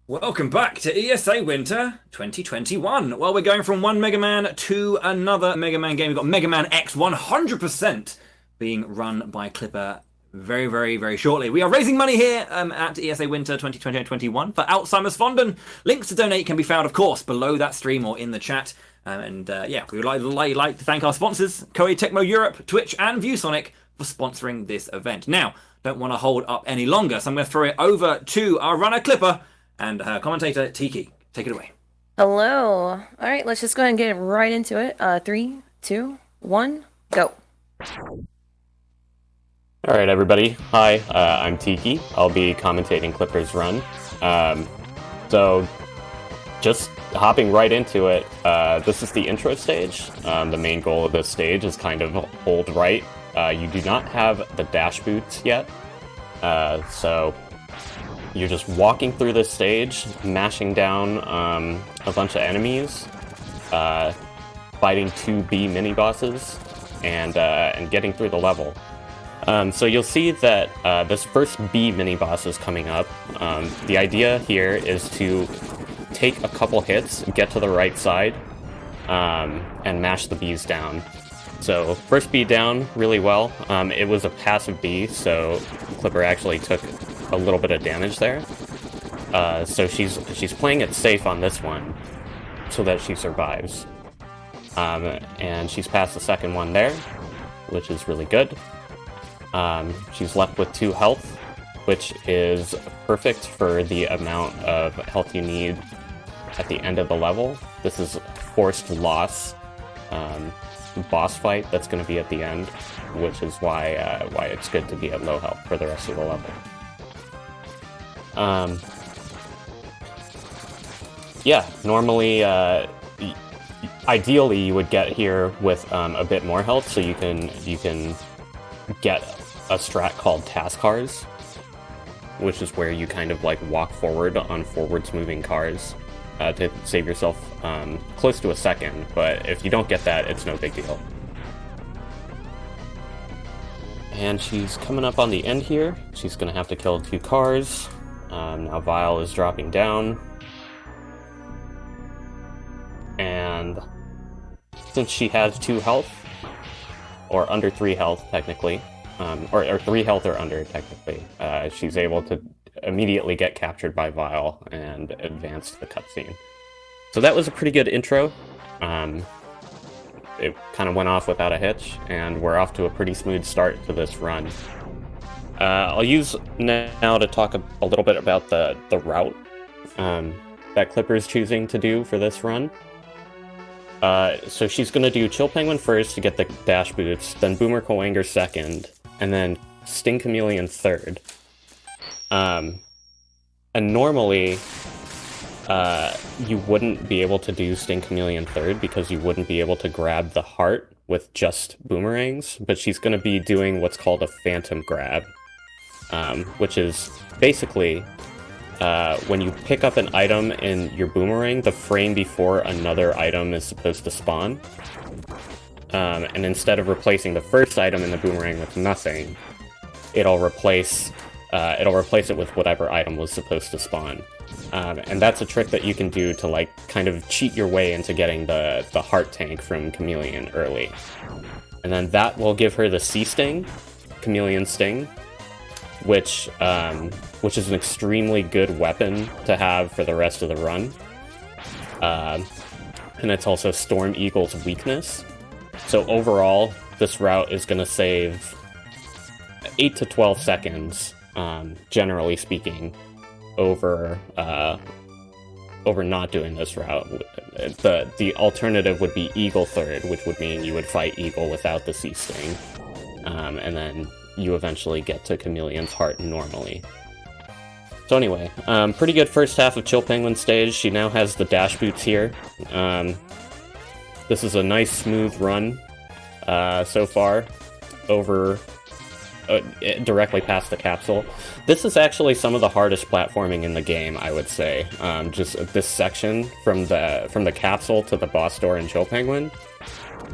Welcome back to ESA Winter 2021. Well, we're going from one Mega Man to another Mega Man game. We've got Mega Man X 100% being run by Clipper very shortly. We are raising money here at ESA Winter 2021 for Alzheimer's Fonden. Links to donate can be found, of course, below that stream or in the chat. Yeah, we would like to thank our sponsors, Koei Tecmo Europe, Twitch, and ViewSonic for sponsoring this event. Now, don't want to hold up any longer, so I'm going to throw it over to our runner Clipper and her commentator, Tiki. Take it away. Hello. All right, let's just go ahead and get right into it. 3, 2, 1, go. All right, everybody. Hi, I'm Tiki. I'll be commentating Clipper's run. So, just hopping right into it, this is the intro stage. The main goal of this stage is kind of hold right. You do not have the dash boots yet, so you're just walking through this stage, mashing down a bunch of enemies, fighting 2 B mini-bosses, and getting through the level. So you'll see that this first B mini-boss is coming up. The idea here is to take a couple hits, get to the right side, and mash the Bs down. So first B down really well. It was a passive B, so Clipper actually took a little bit of damage there. So she's playing it safe on this one so that she survives. And she's passed the second one there, which is really good. She's left with 2 health, which is perfect for the amount of health you need at the end of the level. This is forced loss boss fight that's going to be at the end, which is why it's good to be at low health for the rest of the level. Yeah, normally, ideally you would get here with a bit more health, so you can get a strat called task cars, which is where you kind of like walk forward on forwards moving cars to save yourself close to a second, but if you don't get that, it's no big deal. And she's coming up on the end here. She's gonna have to kill 2 cars. Now Vile is dropping down. And since she has 2 health, or under 3 health technically, or 3 health or under technically, she's able to immediately get captured by Vile and advance to the cutscene. So that was a pretty good intro. It kind of went off without a hitch, and we're off to a pretty smooth start to this run. I'll use now to talk a little bit about the route that Clipper's choosing to do for this run. So she's going to do Chill Penguin first to get the dash boots, then Boomer Kuwanger second, and then Sting Chameleon third. And normally, you wouldn't be able to do Sting Chameleon third because you wouldn't be able to grab the heart with just boomerangs, but she's going to be doing what's called a phantom grab, which is basically when you pick up an item in your boomerang, the frame before another item is supposed to spawn. And instead of replacing the first item in the boomerang with nothing, it'll replace it with whatever item was supposed to spawn. And that's a trick that you can do to like kind of cheat your way into getting the heart tank from Chameleon early. And then that will give her the C Sting, Chameleon Sting, which is an extremely good weapon to have for the rest of the run. And it's also Storm Eagle's weakness. So overall, this route is going to save 8 to 12 seconds, generally speaking, over not doing this route. The alternative would be Eagle third, which would mean you would fight Eagle without the C Sting, and then you eventually get to Chameleon's heart normally. So anyway, pretty good first half of Chill Penguin stage. She now has the dash boots here. This is a nice smooth run so far over directly past the capsule. This is actually some of the hardest platforming in the game, I would say. Just this section from the capsule to the boss door in Chill Penguin.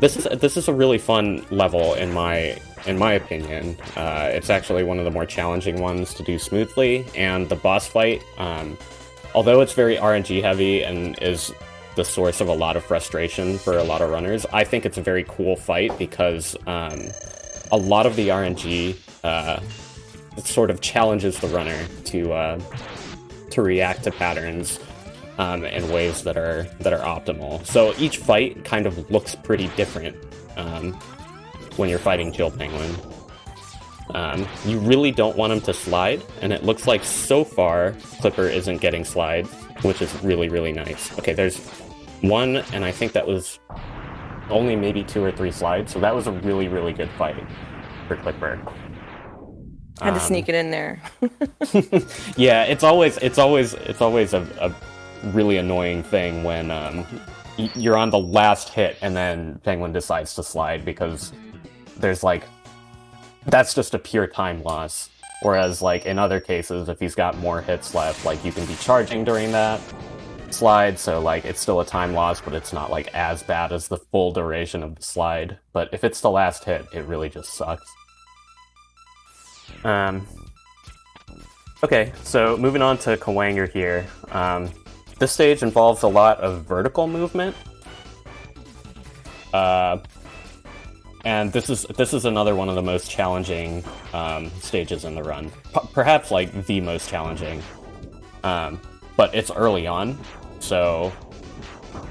This is a really fun level in my opinion. It's actually one of the more challenging ones to do smoothly, and the boss fight although it's very RNG heavy and is the source of a lot of frustration for a lot of runners, I think it's a very cool fight because a lot of the RNG sort of challenges the runner to react to patterns in ways that are optimal. So each fight kind of looks pretty different when you're fighting Jill Penguin. You really don't want him to slide, and it looks like so far Clipper isn't getting slides, which is really, really nice. Okay, there's one, and I think that was only maybe 2 or 3 slides, so that was a really, really good fight for Clipper. Had to sneak it in there. Yeah, it's always a really annoying thing when you're on the last hit and then Penguin decides to slide, because there's like, that's just a pure time loss. Whereas like in other cases, if he's got more hits left, like you can be charging during that slide, so like it's still a time loss, but it's not like as bad as the full duration of the slide. But if it's the last hit, it really just sucks. Okay, so moving on to Kuwanger here. This stage involves a lot of vertical movement. And this is another one of the most challenging stages in the run. Perhaps like the most challenging. But it's early on, so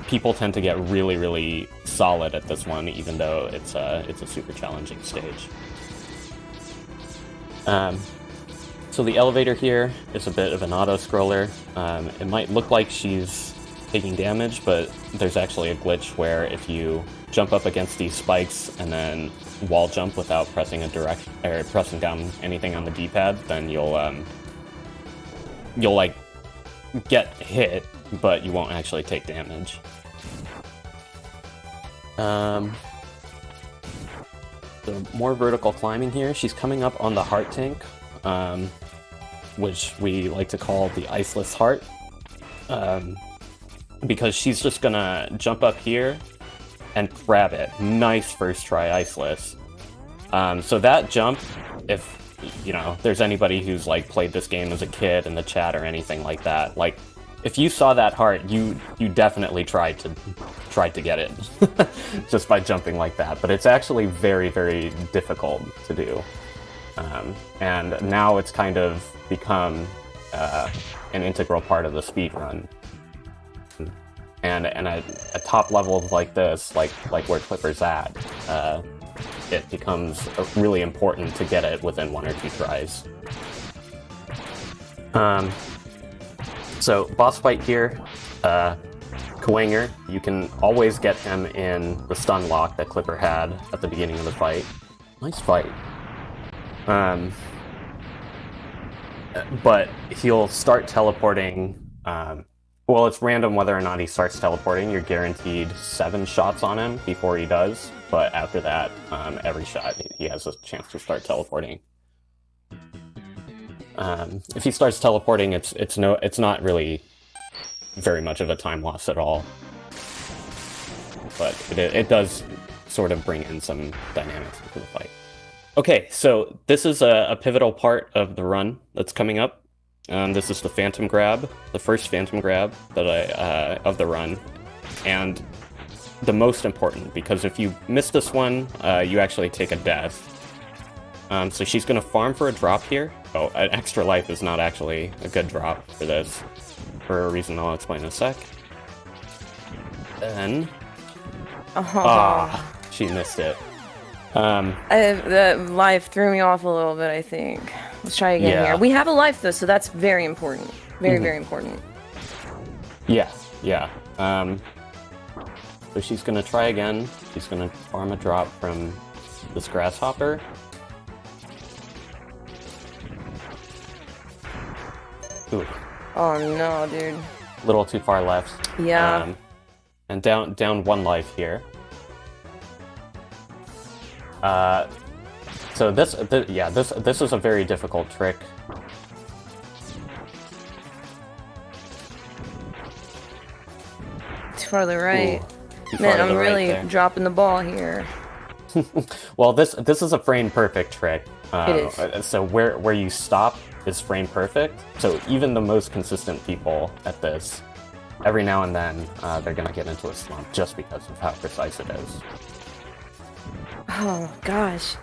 people tend to get really, really solid at this one, even though it's a super challenging stage. So the elevator here is a bit of an auto-scroller. It might look like she's taking damage, but there's actually a glitch where if you jump up against these spikes and then wall jump without pressing pressing down anything on the D-pad, then you'll like get hit, but you won't actually take damage. So more vertical climbing here. She's coming up on the heart tank, which we like to call the Iceless Heart, because she's just gonna jump up here and grab it. Nice first try, Iceless. So that jump, if you know, there's anybody who's like played this game as a kid in the chat or anything like that, like if you saw that heart, you definitely tried to get it just by jumping like that. But it's actually very, very difficult to do. And now it's kind of become an integral part of the speedrun. And at a top level like this, like where Clipper's at, it becomes really important to get it within 1 or 2 tries. So boss fight here, Kuwanger, you can always get him in the stun lock that Clipper had at the beginning of the fight. Nice fight. But he'll start teleporting. Well, it's random whether or not he starts teleporting. You're guaranteed 7 shots on him before he does, but after that, every shot he has a chance to start teleporting. If he starts teleporting, it's not really very much of a time loss at all, but it does sort of bring in some dynamics into the fight. Okay, so this is a pivotal part of the run that's coming up. This is the Phantom Grab, the first Phantom Grab that of the run, and the most important, because if you miss this one, you actually take a death. So she's going to farm for a drop here. Oh, an extra life is not actually a good drop for this, for a reason I'll explain in a sec. Then... she missed it. The life threw me off a little bit, I think. Let's try again here. We have a life, though, so that's very important. Very, very important. Yeah. So she's going to try again. She's going to farm a drop from this grasshopper. Ooh. Oh no, dude. A little too far left. Yeah. And down 1 life here. So this is a very difficult trick. Too far to the right. Ooh, Man, I'm really dropping the ball here. Well, this is a frame perfect trick. It is. So where you stop is frame perfect. So even the most consistent people at this, every now and then, they're gonna get into a slump just because of how precise it is. Oh gosh,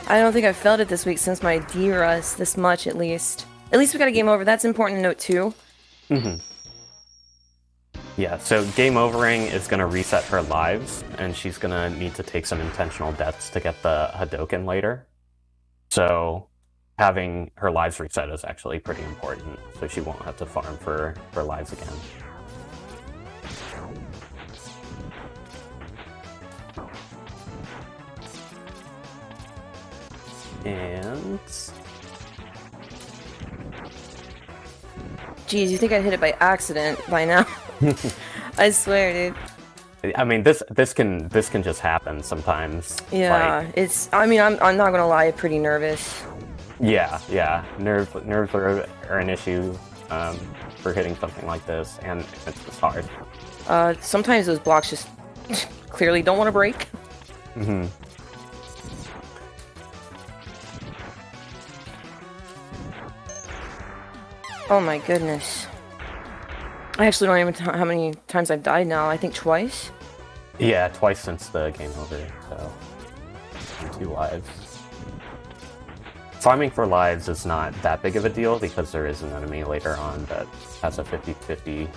I don't think I've felt it this week since my D-Rust this much at least. At least we got a game over. That's important to note too. Mm-hmm. Yeah, so game overing is going to reset her lives, and she's going to need to take some intentional deaths to get the Hadouken later. So having her lives reset is actually pretty important, so she won't have to farm for lives again. And... Geez, you think I'd hit it by accident by now? I swear, dude. I mean, this can just happen sometimes. Yeah, like, I mean, I'm not gonna lie, I'm pretty nervous. Yeah. Nerves are an issue for hitting something like this, and it's just hard. Sometimes those blocks just clearly don't want to break. Mm-hmm. Oh my goodness. I actually don't even know how many times I've died now. I think twice. Yeah, twice since the game over, so 2 lives. Farming for lives is not that big of a deal because there is an enemy later on that has a 50-50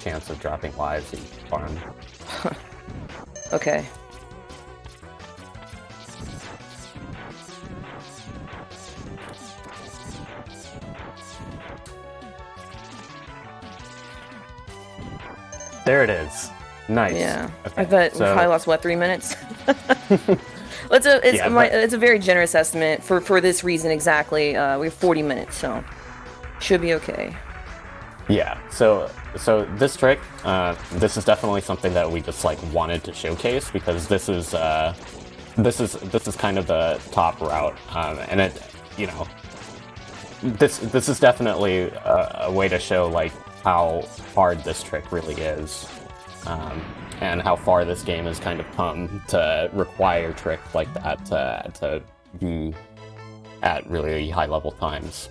chance of dropping lives if you farm. Okay. There it is. Nice. Yeah. Okay, I bet we probably lost, what, 3 minutes? It's a very generous estimate for this reason exactly. We have 40 minutes, so should be okay. Yeah. So this trick, this is definitely something that we just like wanted to showcase because this is kind of the top route, and it, you know, this is definitely a way to show like how hard this trick really is, and how far this game has kind of come to require tricks like that to be at really high level times.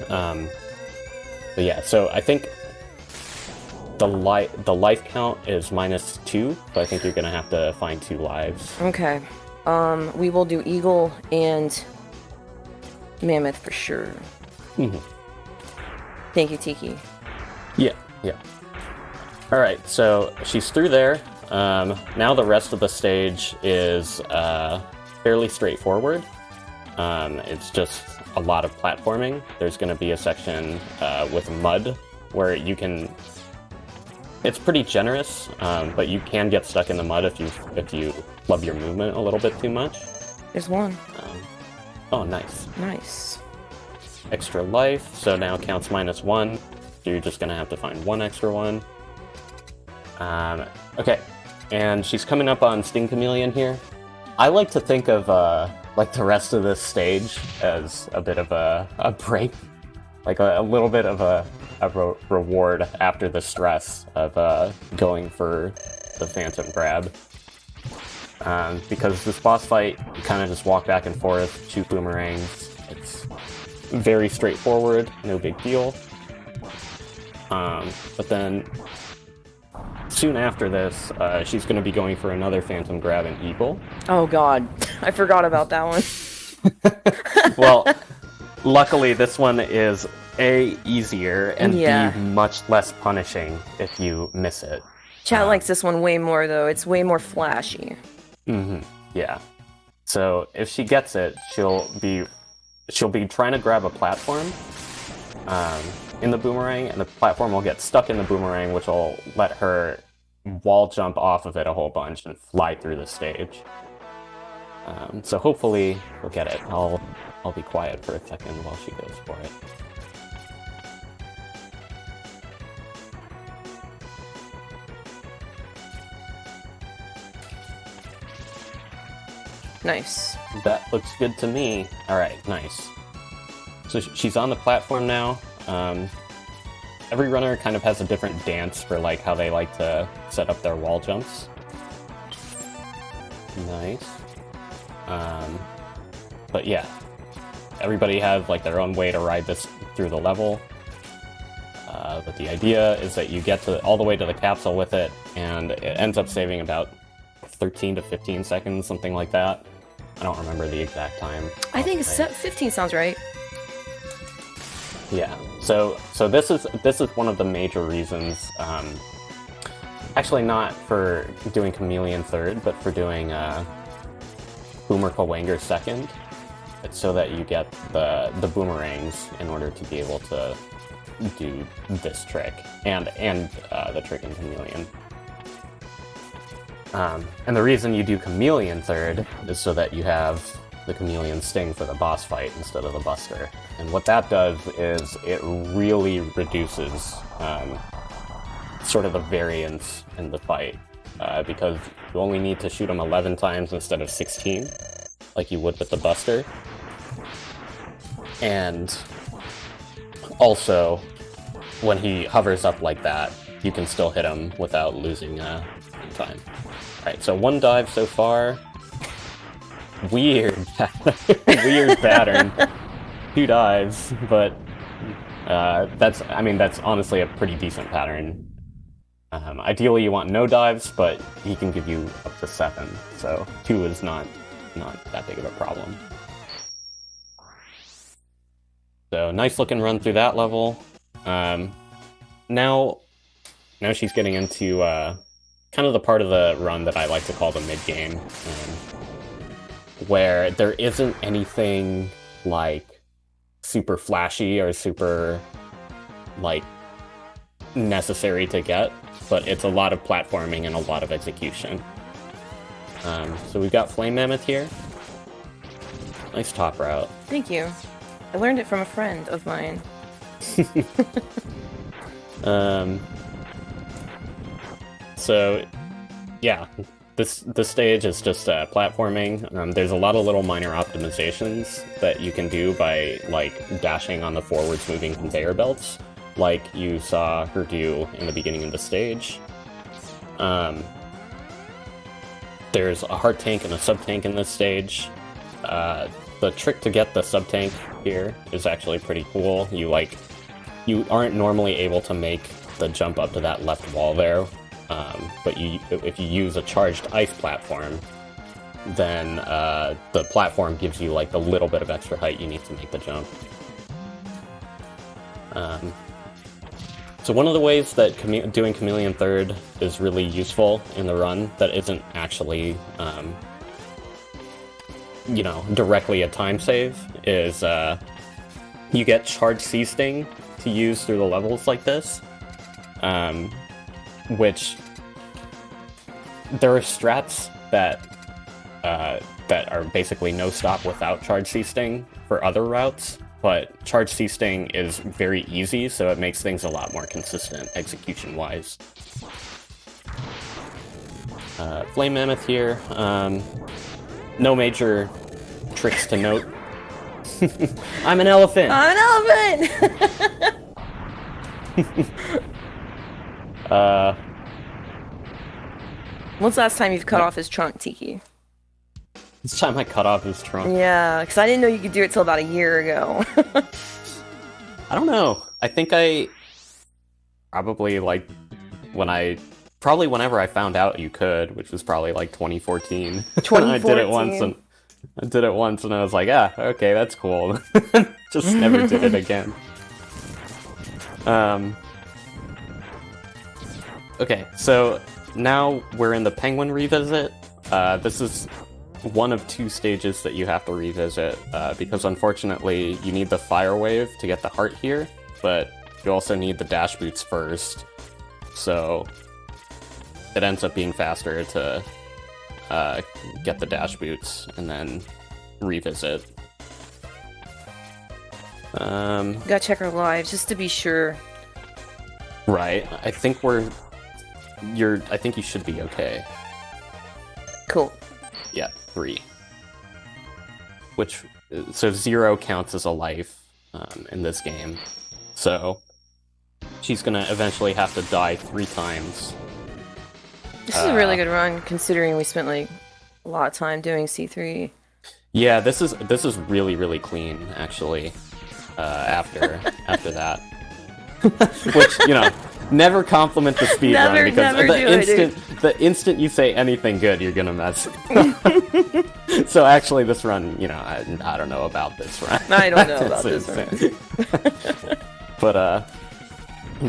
But yeah, so I think the life count is -2, so I think you're gonna have to find 2 lives. Okay. We will do Eagle and Mammoth for sure. Mm-hmm. Thank you, Tiki. Yeah. Alright, so she's through there. Now the rest of the stage is fairly straightforward. It's just a lot of platforming. There's going to be a section with mud where you can... It's pretty generous, but you can get stuck in the mud if you love your movement a little bit too much. There's one. Oh, nice. Nice. Extra life, so now counts -1. So you're just going to have to find 1 extra one. Okay, and she's coming up on Sting Chameleon here. I like to think of like the rest of this stage as a bit of a break, like a little bit of a reward after the stress of going for the Phantom Grab. Because this boss fight, you kind of just walk back and forth, shoot boomerangs. It's very straightforward, no big deal. But then soon after this, she's going to be going for another Phantom Grab and Eagle. Oh god, I forgot about that one. Well, luckily this one is A, easier, and B, much less punishing if you miss it. Chat likes this one way more though, it's way more flashy. Mm-hmm, yeah. So if she gets it, she'll be trying to grab a platform in the boomerang, and the platform will get stuck in the boomerang, which will let her wall jump off of it a whole bunch and fly through the stage. So hopefully we'll get it. I'll be quiet for a second while she goes for it. Nice. That looks good to me. Alright, nice. So she's on the platform now. Every runner kind of has a different dance for like how they like to set up their wall jumps. Nice. But yeah, everybody has like their own way to ride this through the level. But the idea is that you get to all the way to the capsule with it, and it ends up saving about 13 to 15 seconds, something like that. I don't remember the exact time. I think 15 sounds right. Yeah. So this is one of the major reasons. Actually, not for doing Chameleon third, but for doing Boomer Kuwanger second. It's so that you get the boomerangs in order to be able to do this trick and the trick in Chameleon. And the reason you do Chameleon third is so that you have the Chameleon sting for the boss fight instead of the Buster. And what that does is it really reduces sort of the variance in the fight, because you only need to shoot him 11 times instead of 16, like you would with the Buster. And also, when he hovers up like that, you can still hit him without losing time. Alright, so one dive so far. Weird pattern. 2 dives, but that's honestly a pretty decent pattern. Ideally you want no dives, but he can give you up to 7, so 2 is not that big of a problem. So nice looking run through that level. Now she's getting into kind of the part of the run that I like to call the mid-game, where there isn't anything like super flashy or super like necessary to get, but it's a lot of platforming and a lot of execution. So we've got Flame Mammoth here. Nice top route. Thank you. I learned it from a friend of mine. So, yeah, this stage is just platforming. There's a lot of little minor optimizations that you can do by like dashing on the forwards moving conveyor belts, like you saw her do in the beginning of the stage. There's a heart tank and a sub tank in this stage. The trick to get the sub tank here is actually pretty cool. You aren't normally able to make the jump up to that left wall there, but if you use a charged ice platform, then the platform gives you like the little bit of extra height you need to make the jump. So one of the ways that doing Chameleon third is really useful in the run that isn't actually directly a time save is you get charged C Sting to use through the levels like this, which there are strats that are basically no stop without charged C Sting for other routes, but charged C Sting is very easy, so it makes things a lot more consistent execution wise. Flame Mammoth here. No major tricks to note. I'm an elephant! I'm an elephant! When's the last time you've cut off his trunk, Tiki? This time I cut off his trunk. Yeah, because I didn't know you could do it till about a year ago. I don't know. I think I probably whenever I found out you could, which was probably like 2014. 2014. I did it once and I was like, okay, that's cool. Just never did it again. Okay, so now we're in the Penguin revisit. This is one of 2 stages that you have to revisit, because unfortunately you need the fire wave to get the heart here, but you also need the dash boots first, so it ends up being faster to get the dash boots and then revisit. Gotta check our lives just to be sure. Right, I think I think you should be okay. Cool. Yeah, 3. So 0 counts as a life in this game. So she's gonna eventually have to die 3 times. This is a really good run, considering we spent like a lot of time doing C3. Yeah, this is really clean actually. After that, which never compliment the speedrun because the instant you say anything good, you're gonna mess. So actually, this run, I don't know about this run. I don't know about this run.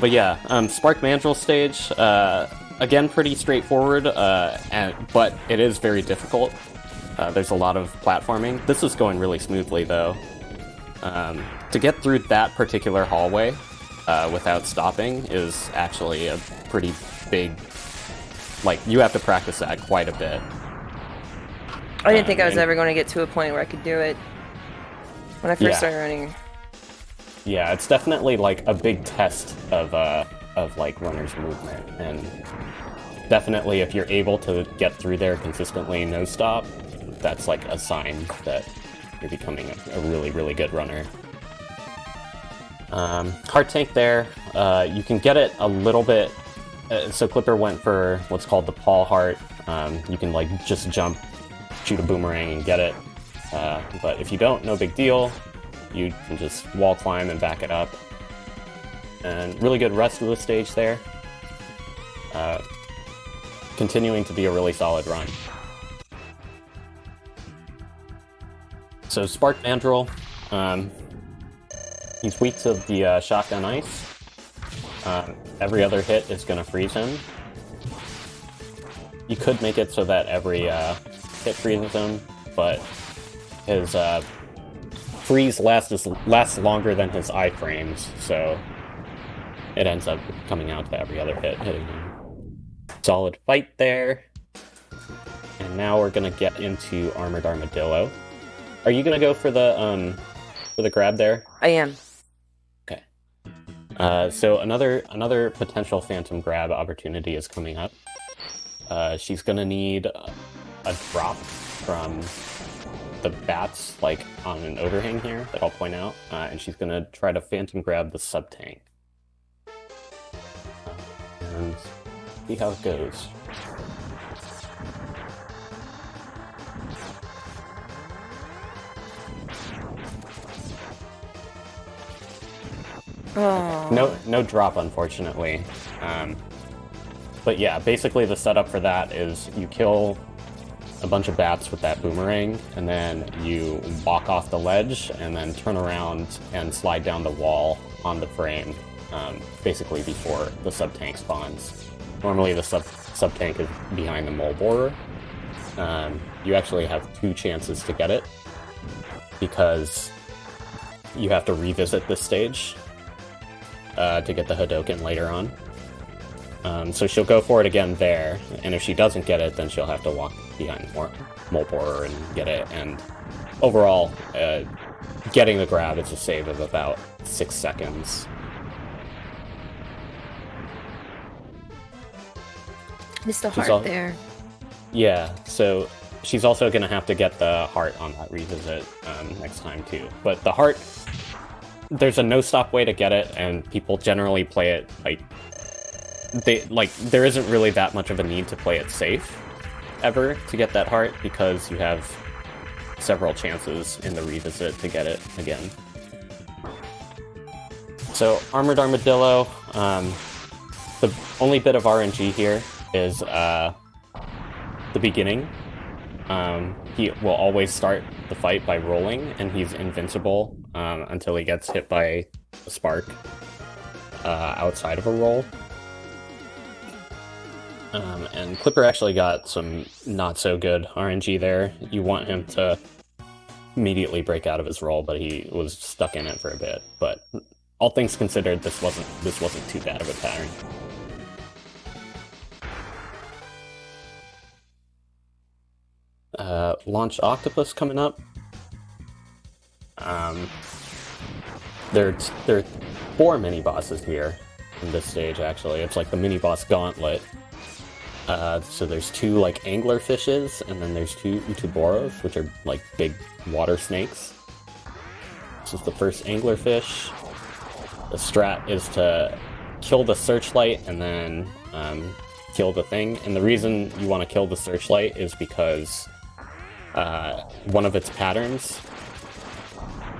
But yeah, Spark Mandrill stage, again, pretty straightforward, but it is very difficult. There's a lot of platforming. This is going really smoothly, though. To get through that particular hallway without stopping is actually a pretty big... Like, you have to practice that quite a bit. I didn't think I was ever going to get to a point where I could do it when I first started running. Yeah, it's definitely like a big test of like runner's movement, and definitely if you're able to get through there consistently, no stop, that's like a sign that you're becoming a really good runner. Heart tank there, you can get it a little bit. So Clipper went for what's called the Paul heart. You can like just jump, shoot a boomerang and get it. But if you don't, no big deal. You can just wall climb and back it up. And really good rest of the stage there. Continuing to be a really solid run. So Spark Mandrill, he's weak to the shotgun ice. Every other hit is going to freeze him. You could make it so that every hit freezes him, but his freeze lasts longer than his iframes, so it ends up coming out to every other hit hitting him. Solid fight there. And now we're going to get into Armored Armadillo. Are you going to go for the grab there? I am. Okay. So another potential phantom grab opportunity is coming up. She's gonna need a drop from the bats, like on an overhang here that I'll point out, and she's gonna try to phantom grab the sub tank. And see how it goes. Oh. No drop, unfortunately. But yeah, basically the setup for that is you kill a bunch of bats with that boomerang, and then you walk off the ledge, and then turn around and slide down the wall on the frame, basically before the sub-tank spawns. Normally the sub-tank is behind the mole borer. You actually have 2 chances to get it, because you have to revisit this stage to get the Hadoken later on. So she'll go for it again there, and if she doesn't get it, then she'll have to walk behind the mole borer and get it, and overall, getting the grab is a save of about 6 seconds. Missed the heart there. Yeah, so she's also going to have to get the heart on that revisit next time too. But the heart, there's a no-stop way to get it, and people generally play it there isn't really that much of a need to play it safe ever to get that heart, because you have several chances in the revisit to get it again. So Armored Armadillo, the only bit of RNG here is the beginning. He will always start the fight by rolling, and he's invincible until he gets hit by a spark outside of a roll. And Clipper actually got some not-so-good RNG there. You want him to immediately break out of his roll, but he was stuck in it for a bit. But all things considered, this wasn't too bad of a pattern. Launch Octopus coming up. There are 4 mini-bosses here in this stage, actually. It's like the mini-boss gauntlet. So there's 2 like angler fishes, and then there's 2 Utuboros, which are like big water snakes. This is the first anglerfish. The strat is to kill the searchlight and then kill the thing. And the reason you want to kill the searchlight is because one of its patterns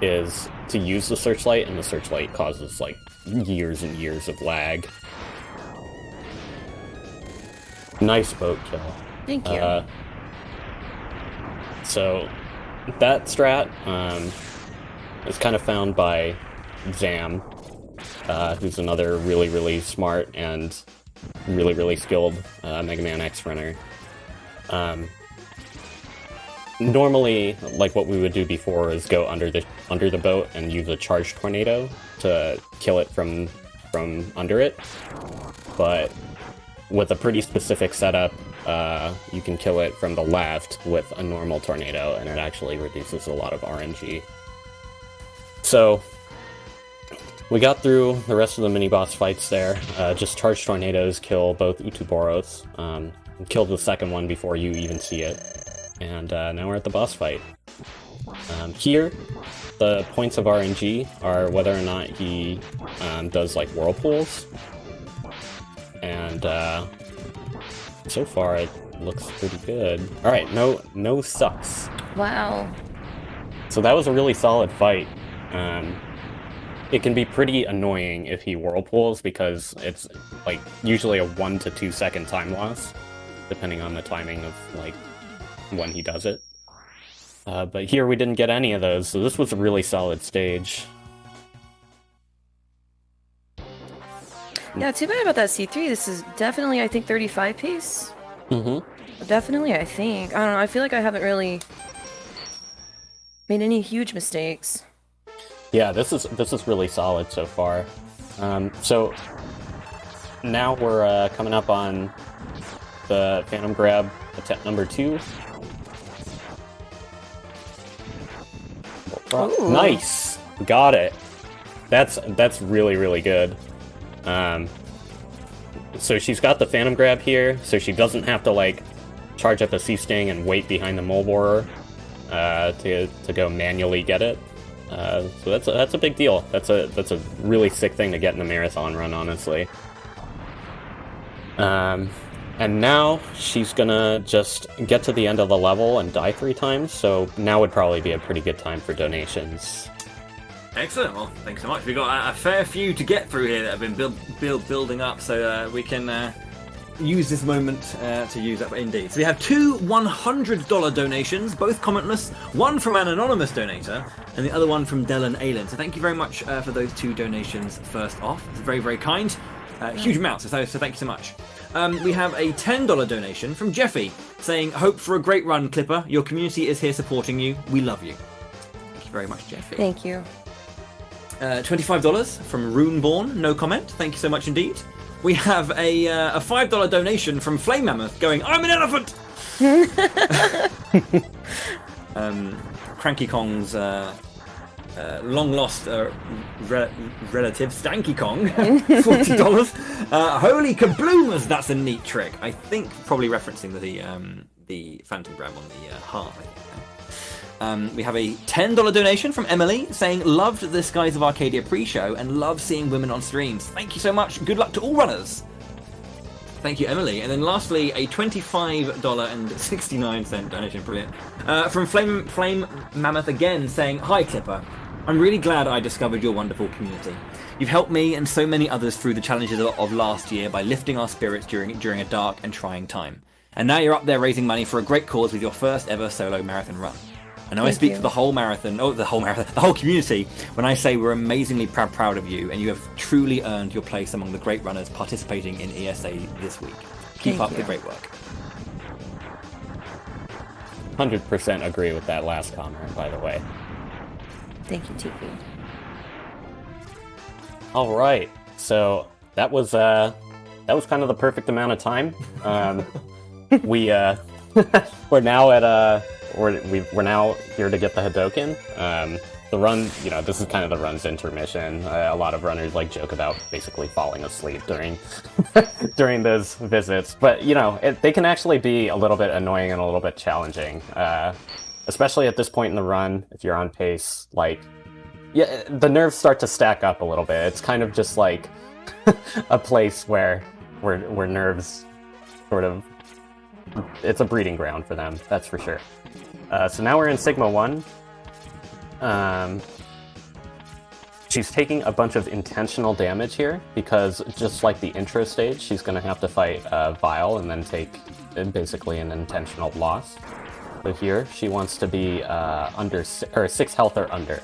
is to use the searchlight, and the searchlight causes like years and years of lag. Nice boat kill. Thank you. So that strat is kind of found by Zam, who's another really, really smart and really, really skilled Mega Man X runner. Normally, like what we would do before is go under the boat and use a charge tornado to kill it from under it. But with a pretty specific setup, you can kill it from the left with a normal tornado, and it actually reduces a lot of RNG. So we got through the rest of the mini-boss fights there. Just charge tornadoes kill both Utuboros. Kill the second one before you even see it. And now we're at the boss fight. Here, the points of RNG are whether or not he does like whirlpools. And so far it looks pretty good. Alright, no sucks. Wow. So that was a really solid fight. It can be pretty annoying if he whirlpools because it's like usually a 1 to 2 second time loss, depending on the timing of like when he does it. But here we didn't get any of those, so this was a really solid stage. Yeah, too bad about that C3. This is definitely, I think, 35 pace. Mm-hmm. Definitely, I think. I don't know, I feel like I haven't really made any huge mistakes. Yeah, this is really solid so far. So now we're coming up on the Phantom Grab attempt number 2. Ooh. Nice! Got it. That's really, really good. So she's got the Phantom Grab here, so she doesn't have to like charge up a C-Sting and wait behind the mole borer to go manually get it. So that's a big deal. That's a really sick thing to get in the marathon run, honestly. And now she's gonna just get to the end of the level and die 3 times, so now would probably be a pretty good time for donations. Excellent. Well, thanks so much. We've got a fair few to get through here that have been building up, so we can use this moment to use that indeed. So we have 2 $100 donations, both commentless, one from an anonymous donator, and the other one from Dylan Aylen. So thank you very much for those 2 donations first off. It's very, very kind. Huge amounts, so thank you so much. We have a $10 donation from Jeffy, saying, "Hope for a great run, Clipper. Your community is here supporting you. We love you." Thank you very much, Jeffy. Thank you. $25 from Runeborn, no comment. Thank you so much indeed. We have a $5 donation from Flame Mammoth going, "I'm an elephant!" Cranky Kong's long-lost relative, Stanky Kong, $40. Holy kabloomers, that's a neat trick. I think probably referencing the Phantom Grab on the heart, I think. We have a $10 donation from Emily saying, "Loved the Skies of Arcadia pre-show and love seeing women on streams. Thank you so much. Good luck to all runners." Thank you, Emily. And then lastly, a $25.69 donation, brilliant, from Flame Mammoth again saying, "Hi Clipper. I'm really glad I discovered your wonderful community. You've helped me and so many others through the challenges of last year by lifting our spirits during a dark and trying time. And now you're up there raising money for a great cause with your first ever solo marathon run. I know I speak for the whole community when I say we're amazingly proud of you, and you have truly earned your place among the great runners participating in ESA this week. Keep up the great work." 100% agree with that last comment, by the way. Thank you, Tiki. All right, so that was kind of the perfect amount of time. We're now at we're now here to get the Hadoken. The run, this is kind of the run's intermission. A lot of runners joke about basically falling asleep during during those visits, but they can actually be a little bit annoying and a little bit challenging, especially at this point in the run. If you're on pace, the nerves start to stack up a little bit. It's kind of just like a place where nerves sort of it's a breeding ground for them, that's for sure. So now we're in Sigma 1. She's taking a bunch of intentional damage here, because just like the intro stage, she's going to have to fight Vile and then take basically an intentional loss. So here, she wants to be under 6 health or under.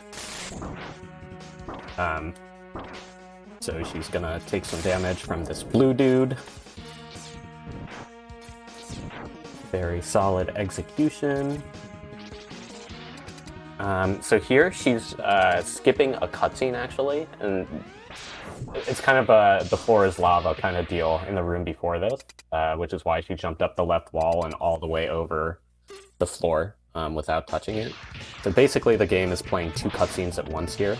So she's going to take some damage from this blue dude. Very solid execution. So here, she's skipping a cutscene, actually, and it's kind of a the floor is lava kind of deal in the room before this, which is why she jumped up the left wall and all the way over the floor without touching it. So basically, the game is playing 2 cutscenes at once here,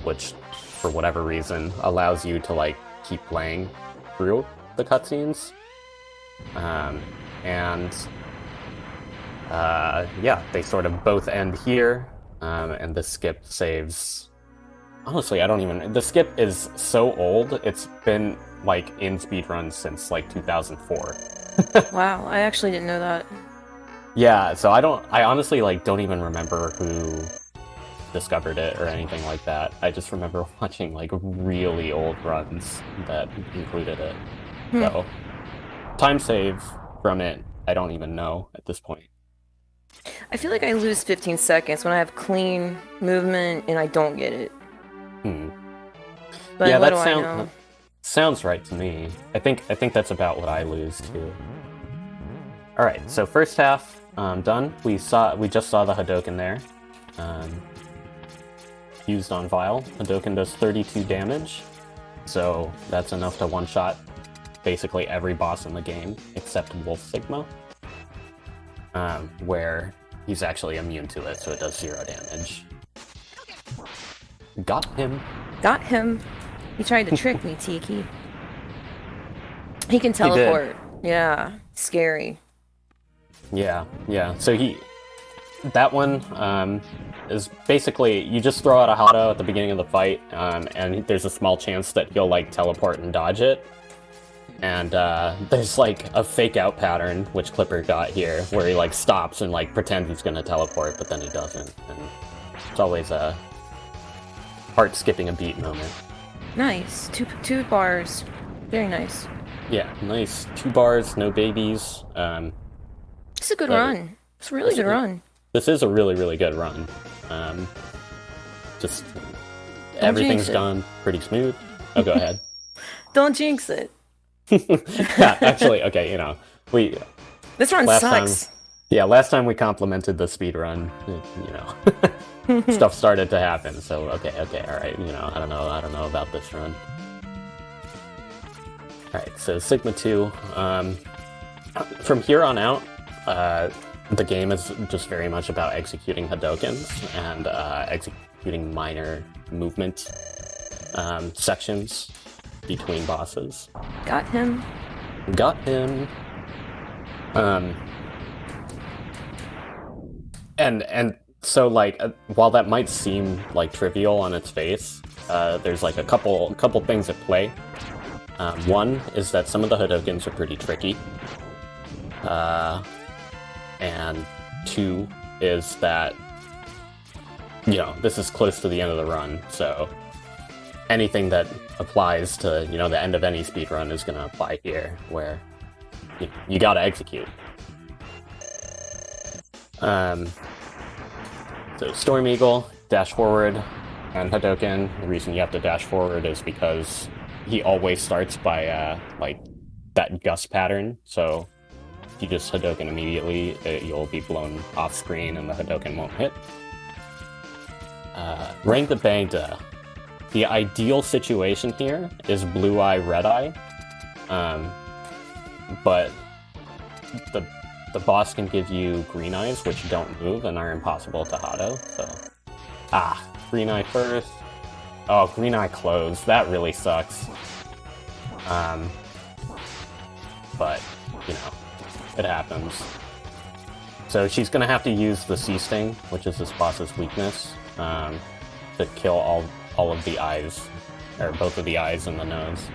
which, for whatever reason, allows you to, like, keep playing through the cutscenes. Yeah, they sort of both end here, and the skip saves... Honestly, I don't even... The skip is so old, it's been, like, in speedruns since, like, 2004. Wow, I actually didn't know that. Yeah, so I honestly, like, don't even remember who discovered it or anything like that. I just remember watching, like, really old runs that included it. So, time save from it, I don't even know at this point. I feel like I lose 15 seconds when I have clean movement and I don't get it. But yeah, what that do I know? sounds right to me. I think that's about what I lose too. All right, so first half done. We just saw the Hadoken there. Used on Vile. Hadoken does 32 damage, so that's enough to one-shot basically every boss in the game except Wolf Sigma, where he's actually immune to it, so it does 0 damage. Got him. Got him. He tried to trick me, Tiki. He can teleport. Yeah, scary. Yeah. So that one is basically, you just throw out a Hado at the beginning of the fight, and there's a small chance that he'll, like, teleport and dodge it. And there's, like, a fake out pattern, which Clipper got here, where he, like, stops and, like, pretends he's gonna teleport, but then he doesn't. And it's always a heart skipping a beat moment. Nice. Two bars. Very nice. Yeah, nice. 2 bars, no babies. It's a good run. It's a really good run. This is a really, really good run. Just everything's gone pretty smooth. Oh, go ahead. Don't jinx it. Yeah, actually, okay, you know, This run sucks. Last time we complimented the speed run, you know, stuff started to happen. So okay, all right, you know, I don't know about this run. All right, so Sigma 2. From here on out, the game is just very much about executing Hadokens and executing minor movement sections between bosses. Got him. And so, like, while that might seem like trivial on its face, there's like a couple things at play. One is that some of the Hadokens are pretty tricky. And 2 is that, you know, this is close to the end of the run, so anything that applies to, you know, the end of any speedrun is going to apply here, where you got to execute. So Storm Eagle, dash forward, and Hadoken. The reason you have to dash forward is because he always starts by, like, that gust pattern, so if you just Hadoken immediately, you'll be blown off screen and the Hadoken won't hit. Rank the Bangda. The ideal situation here is Blue Eye, Red Eye, but the boss can give you Green Eyes, which don't move and are impossible to Hado, so... Green Eye first. Oh, Green Eye closed. That really sucks. But, you know, it happens. So she's gonna have to use the Sea Sting, which is this boss's weakness, to kill all of the eyes, or both of the eyes and the nose.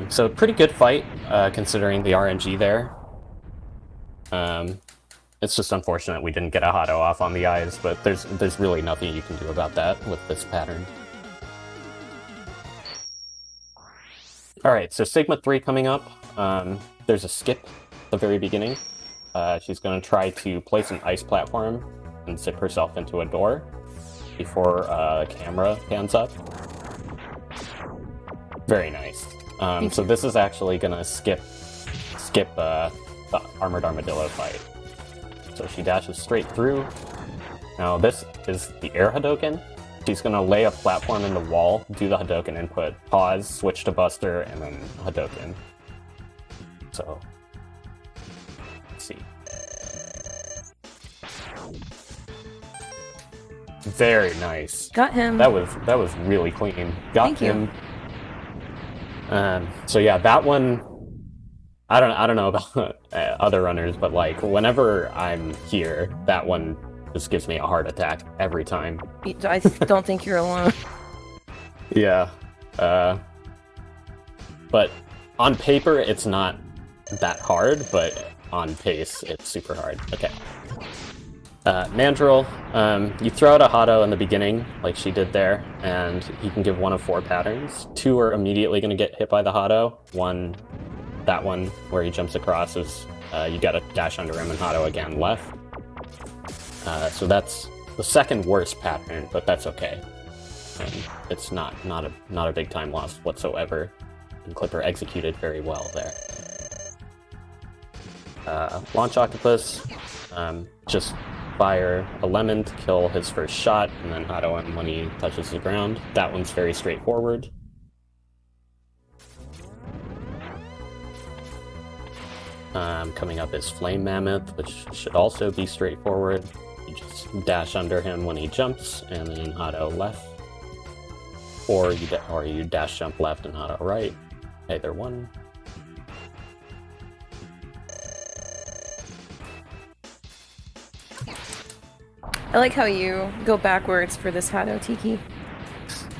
So pretty good fight, considering the RNG there. It's just unfortunate we didn't get a Hado off on the eyes, but there's really nothing you can do about that with this pattern. Alright, so Sigma 3 coming up. There's a skip at the very beginning. She's going to try to place an ice platform and zip herself into a door before the camera pans up. Very nice. So this is actually going to skip the Armored Armadillo fight. So she dashes straight through. Now this is the air Hadoken. She's going to lay a platform in the wall, do the Hadoken input, pause, switch to Buster, and then Hadoken. So, let's see. Very nice. Got him. That was really clean. Got Thank him. So yeah, that one. I don't know about other runners, but like whenever I'm here, that one just gives me a heart attack every time. I don't think you're alone. Yeah. But on paper, it's not that hard, but on pace, it's super hard. Okay. Mandrill, you throw out a Hado in the beginning, like she did there, and he can give 1 of 4 patterns. 2 are immediately going to get hit by the Hado. 1, that one where he jumps across, is you got to dash under him and Hado again left. So that's the second worst pattern, but that's okay. And it's not a big time loss whatsoever. And Clipper executed very well there. Launch Octopus, just fire a lemon to kill his first shot, and then Hado him when he touches the ground. That one's very straightforward. Coming up is Flame Mammoth, which should also be straightforward. You just dash under him when he jumps, and then Hado left. Or you dash jump left and Hado right. Either one. I like how you go backwards for this Hado, Tiki.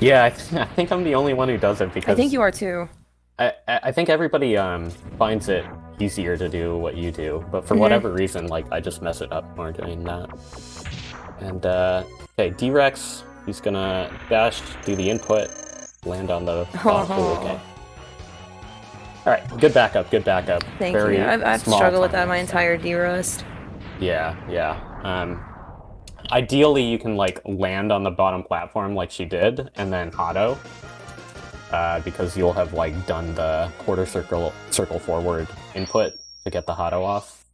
Yeah, I think I'm the only one who does it because I think you are too. I think everybody finds it easier to do what you do, but for whatever reason, like I just mess it up more doing that. And okay, D-Rex, he's gonna dash, do the input, land on the bot. Okay. All right, good backup, good backup. Thank you. I've struggled with that my entire D-Rust. Yeah, yeah. Ideally, you can like land on the bottom platform like she did, and then Hado. Because you'll have like done the quarter circle forward input to get the Hado off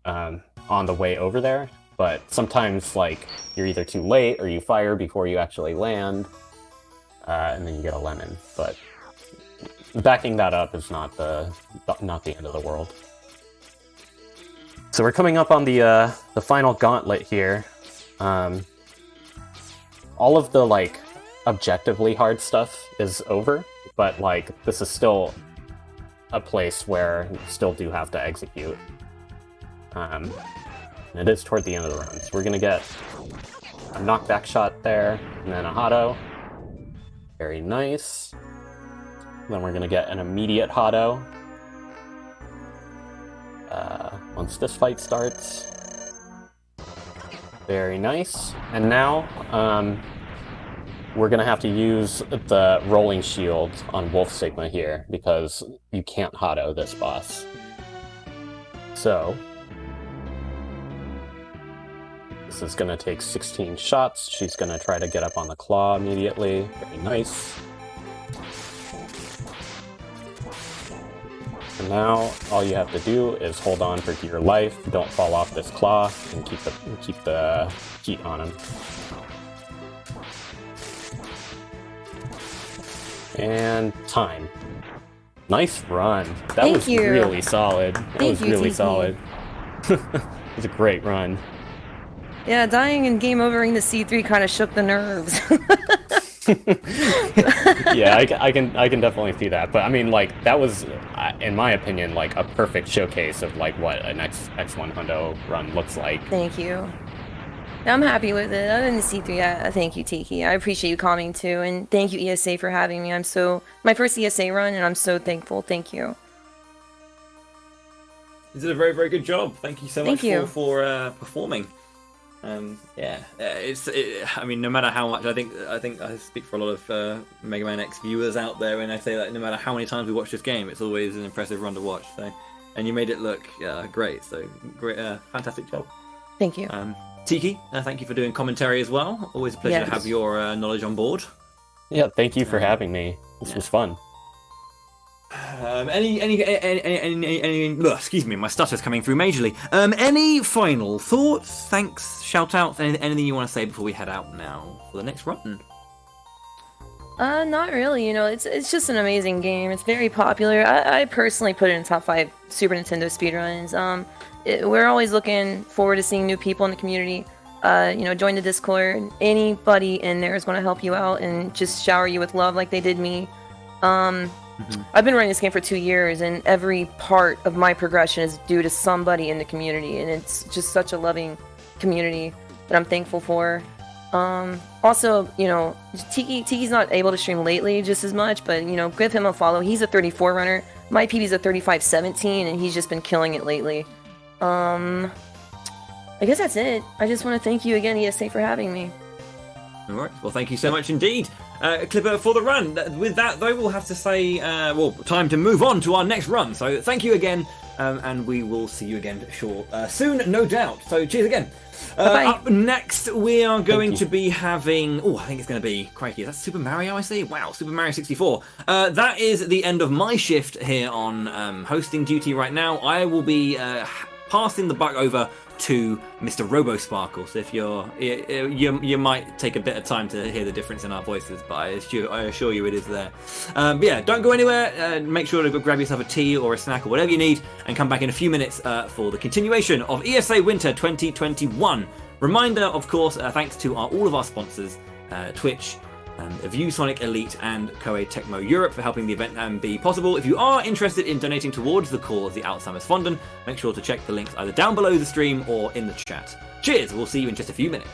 on the way over there. But sometimes like you're either too late or you fire before you actually land, and then you get a lemon. But backing that up is not the end of the world. So we're coming up on the final gauntlet here. All of the like objectively hard stuff is over, but like this is still a place where you still do have to execute. And it is toward the end of the run, so we're gonna get a knockback shot there, and then a Hado. Very nice. Then we're gonna get an immediate Hado once this fight starts. Very nice. And now we're going to have to use the rolling shield on Wolf Sigma here, because you can't Hado this boss. So, this is going to take 16 shots. She's going to try to get up on the claw immediately. Very nice. And now, all you have to do is hold on for dear life, don't fall off this claw, and keep the heat on him. And time. Nice run. That was really solid. That was really solid. It was a great run. Yeah, dying and game overing the C3 kind of shook the nerves. Yeah, I can definitely see that. But I mean, like that was, in my opinion, like a perfect showcase of like what an X1 Hundo run looks like. Thank you. I'm happy with it. Other than the C3, thank you, Tiki. I appreciate you calming too, and thank you, ESA, for having me. My first ESA run, and I'm so thankful. Thank you. You did a very, very good job. Thank you so much for performing. I mean, no matter how much, I think I speak for a lot of Mega Man X viewers out there when I say that no matter how many times we watch this game, it's always an impressive run to watch. So, and you made it look great. So, great, fantastic job. Thank you. Tiki, thank you for doing commentary as well. Always a pleasure to have your knowledge on board. Yeah, thank you for having me. This was fun. Excuse me, my stutter's coming through majorly. Any final thoughts, thanks, shout outs, anything you want to say before we head out now for the next run? Not really. It's just an amazing game. It's very popular. I personally put it in top 5 Super Nintendo speedruns. We're always looking forward to seeing new people in the community. Join the Discord. Anybody in there is going to help you out and just shower you with love like they did me. I've been running this game for 2 years, and every part of my progression is due to somebody in the community, and it's just such a loving community that I'm thankful for. Also, Tiki's not able to stream lately just as much, but, give him a follow. He's a 34 runner. My PB's a 35-17, and he's just been killing it lately. I guess that's it. I just want to thank you again, ESA, for having me. All right. Well, thank you so much indeed, Clipper, for the run. With that, though, we'll have to say, time to move on to our next run. So thank you again, and we will see you again soon, no doubt. So cheers again. Up next, we are going to be having... Oh, I think it's going to be... Crikey, is that Super Mario, I see? Wow, Super Mario 64. That is the end of my shift here on hosting duty right now. I will be passing the buck over to Mr. RoboSparkle. So if you might take a bit of time to hear the difference in our voices, but I assure you it is there. But yeah, don't go anywhere. Make sure to grab yourself a tea or a snack or whatever you need, and come back in a few minutes for the continuation of ESA Winter 2021. Reminder, of course, thanks to all of our sponsors, Twitch, ViewSonic Elite and Koei Tecmo Europe for helping the event be possible. If you are interested in donating towards the cause of the Alzheimer's Fonden, make sure to check the links either down below the stream or in the chat. Cheers, we'll see you in just a few minutes.